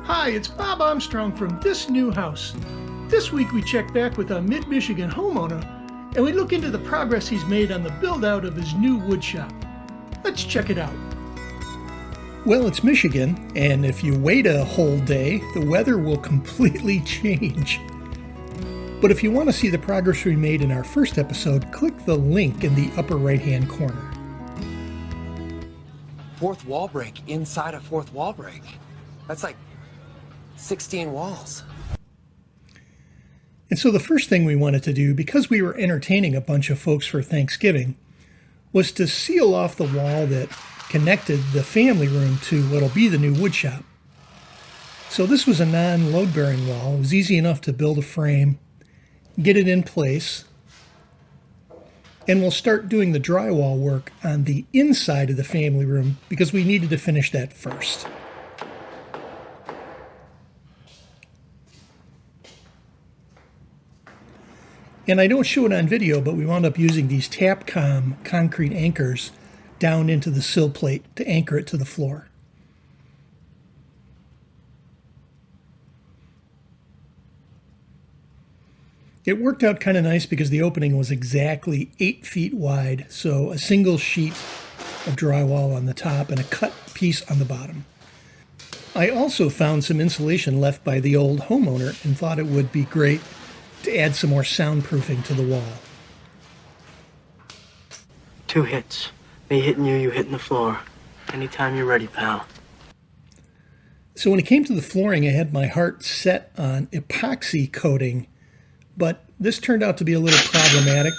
Hi, it's Bob Armstrong from This New House. This week we check back with a mid-Michigan homeowner and we look into the progress he's made on the build-out of his new woodshop. Let's check it out. Well, it's Michigan, and if you wait a whole day, the weather will completely change. But if you want to see the progress we made in our first episode, click the link in the upper right-hand corner. Fourth wall break inside a fourth wall break. That's like 16 walls. And so the first thing we wanted to do, because we were entertaining a bunch of folks for Thanksgiving, was to seal off the wall that connected the family room to what'll be the new woodshop. So this was a non-load-bearing wall. It was easy enough to build a frame, get it in place, and we'll start doing the drywall work on the inside of the family room because we needed to finish that first. And I don't show it on video, but we wound up using these Tapcom concrete anchors down into the sill plate to anchor it to the floor. It worked out kind of nice because the opening was exactly 8 feet wide, so a single sheet of drywall on the top and a cut piece on the bottom. I also found some insulation left by the old homeowner and thought it would be great to add some more soundproofing to the wall. 2 hits. Me hitting you, you hitting the floor. Anytime you're ready, pal. So when it came to the flooring, I had my heart set on epoxy coating, but this turned out to be a little problematic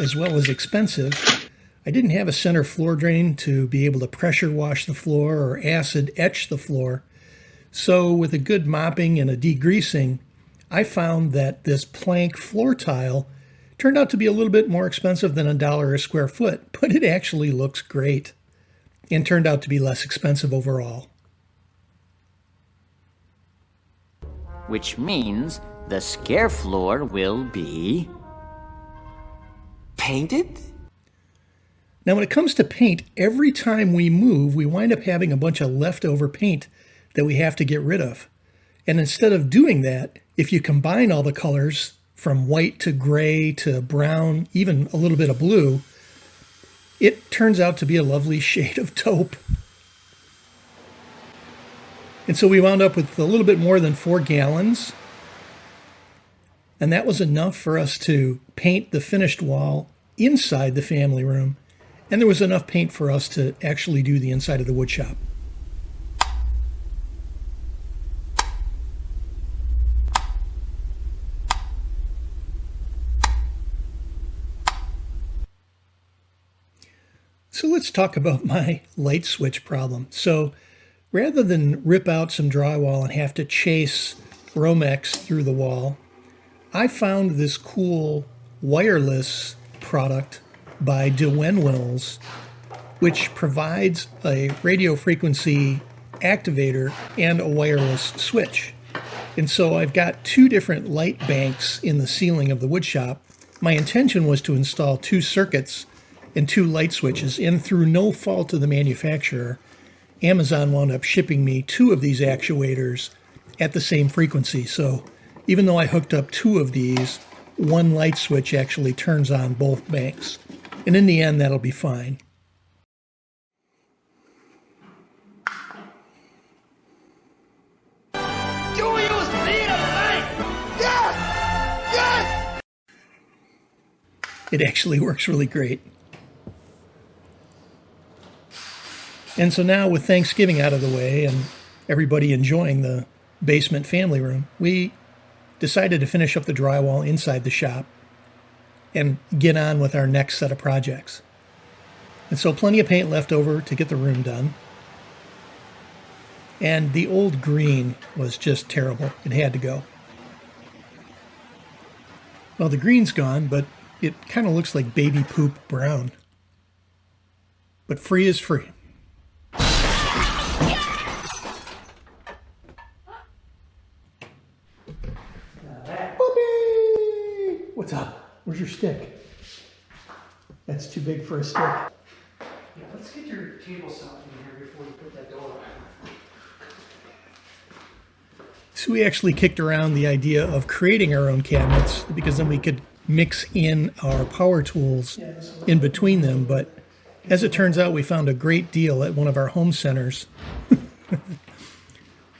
as well as expensive. I didn't have a center floor drain to be able to pressure wash the floor or acid etch the floor. So with a good mopping and a degreasing, I found that this plank floor tile turned out to be a little bit more expensive than $1 a square foot, but it actually looks great and turned out to be less expensive overall. Which means the scare floor will be Painted? Now when it comes to paint, every time we move, we wind up having a bunch of leftover paint that we have to get rid of. And instead of doing that, if you combine all the colors from white to gray to brown, even a little bit of blue, it turns out to be a lovely shade of taupe. And so we wound up with a little bit more than 4 gallons. And that was enough for us to paint the finished wall inside the family room. And there was enough paint for us to actually do the inside of the woodshop. So let's talk about my light switch problem. So rather than rip out some drywall and have to chase Romex through the wall, I found this cool wireless product by DeWenwells, which provides a radio frequency activator and a wireless switch. And so I've got 2 different light banks in the ceiling of the woodshop. My intention was to install 2 circuits and 2 light switches, and through no fault of the manufacturer, Amazon wound up shipping me 2 of these actuators at the same frequency. So even though I hooked up 2 of these, 1 light switch actually turns on both banks. And in the end, that'll be fine. Do you see the light? Yes! Yes! It actually works really great. And so now with Thanksgiving out of the way and everybody enjoying the basement family room, we decided to finish up the drywall inside the shop and get on with our next set of projects. And so plenty of paint left over to get the room done. And the old green was just terrible. It had to go. Well, the green's gone, but it kind of looks like baby poop brown. But free is free. What's up? Where's your stick? That's too big for a stick. Yeah, let's get your table saw in here before you put that door on. So we actually kicked around the idea of creating our own cabinets because then we could mix in our power tools in between them. But as it turns out, we found a great deal at one of our home centers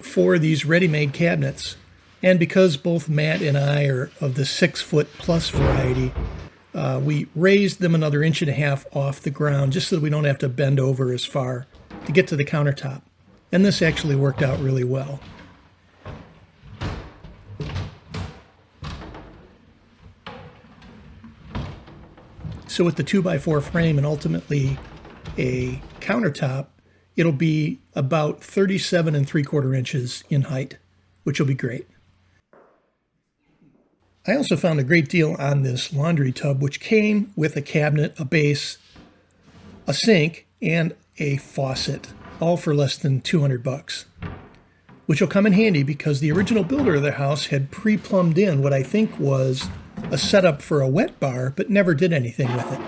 for these ready-made cabinets. And because both Matt and I are of the 6-foot plus variety, we raised them another 1.5 inches off the ground just so that we don't have to bend over as far to get to the countertop. And this actually worked out really well. So with the 2x4 frame and ultimately a countertop, it'll be about 37 3/4 inches in height, which will be great. I also found a great deal on this laundry tub, which came with a cabinet, a base, a sink, and a faucet, all for less than $200, which will come in handy because the original builder of the house had pre-plumbed in what I think was a setup for a wet bar, but never did anything with it.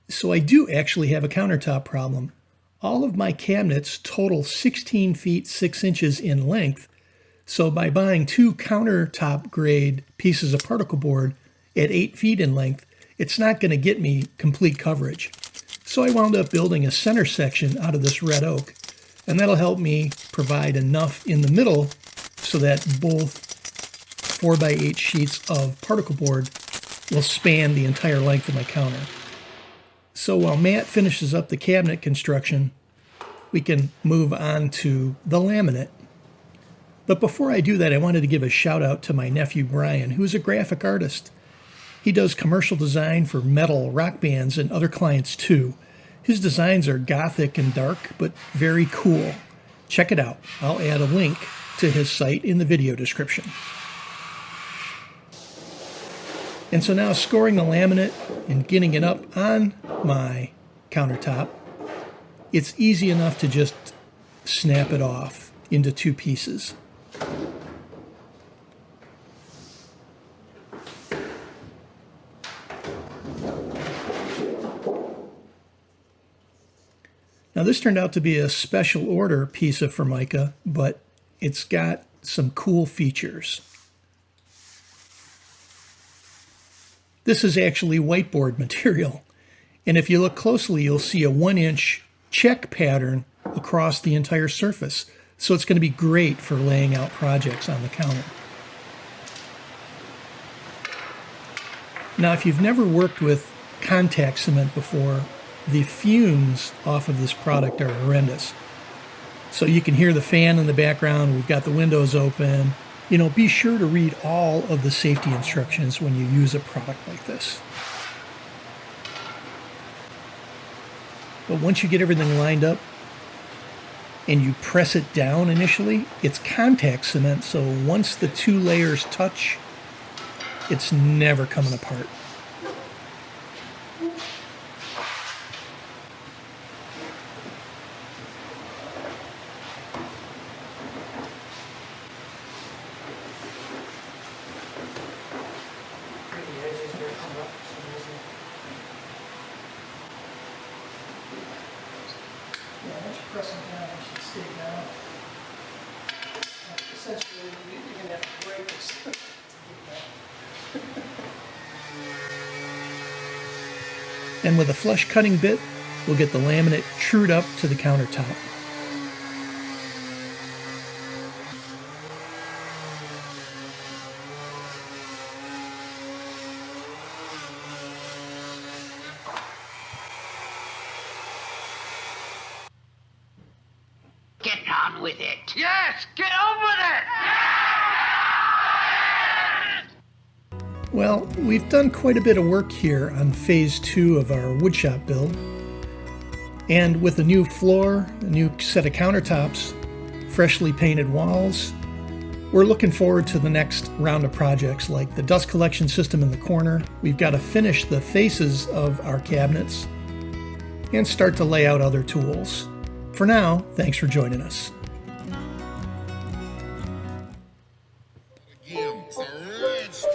So I do actually have a countertop problem. All of my cabinets total 16 feet 6 inches in length. So by buying 2 countertop grade pieces of particle board at 8 feet in length, it's not going to get me complete coverage. So I wound up building a center section out of this red oak, and that'll help me provide enough in the middle so that both 4x8 sheets of particle board will span the entire length of my counter. So while Matt finishes up the cabinet construction, we can move on to the laminate. But before I do that, I wanted to give a shout out to my nephew Brian, who's a graphic artist. He does commercial design for metal, rock bands, and other clients too. His designs are gothic and dark, but very cool. Check it out. I'll add a link to his site in the video description. And so now scoring the laminate and getting it up on my countertop, it's easy enough to just snap it off into 2 pieces. Now this turned out to be a special order piece of Formica, but it's got some cool features. This is actually whiteboard material, and if you look closely, you'll see a 1-inch check pattern across the entire surface. So it's going to be great for laying out projects on the counter. Now, if you've never worked with contact cement before, the fumes off of this product are horrendous. So you can hear the fan in the background. We've got the windows open. You know, be sure to read all of the safety instructions when you use a product like this. But once you get everything lined up and you press it down initially, it's contact cement, so once the 2 layers touch, it's never coming apart. Pressing down, it should stay down. Essentially, you're going to have to break this. And with a flush cutting bit, we'll get the laminate trued up to the countertop. Get on with it. Yes, get on with it! Well, we've done quite a bit of work here on phase 2 of our woodshop build. And with a new floor, a new set of countertops, freshly painted walls, we're looking forward to the next round of projects like the dust collection system in the corner. We've got to finish the faces of our cabinets and start to lay out other tools. For now, thanks for joining us. Give 'em some rich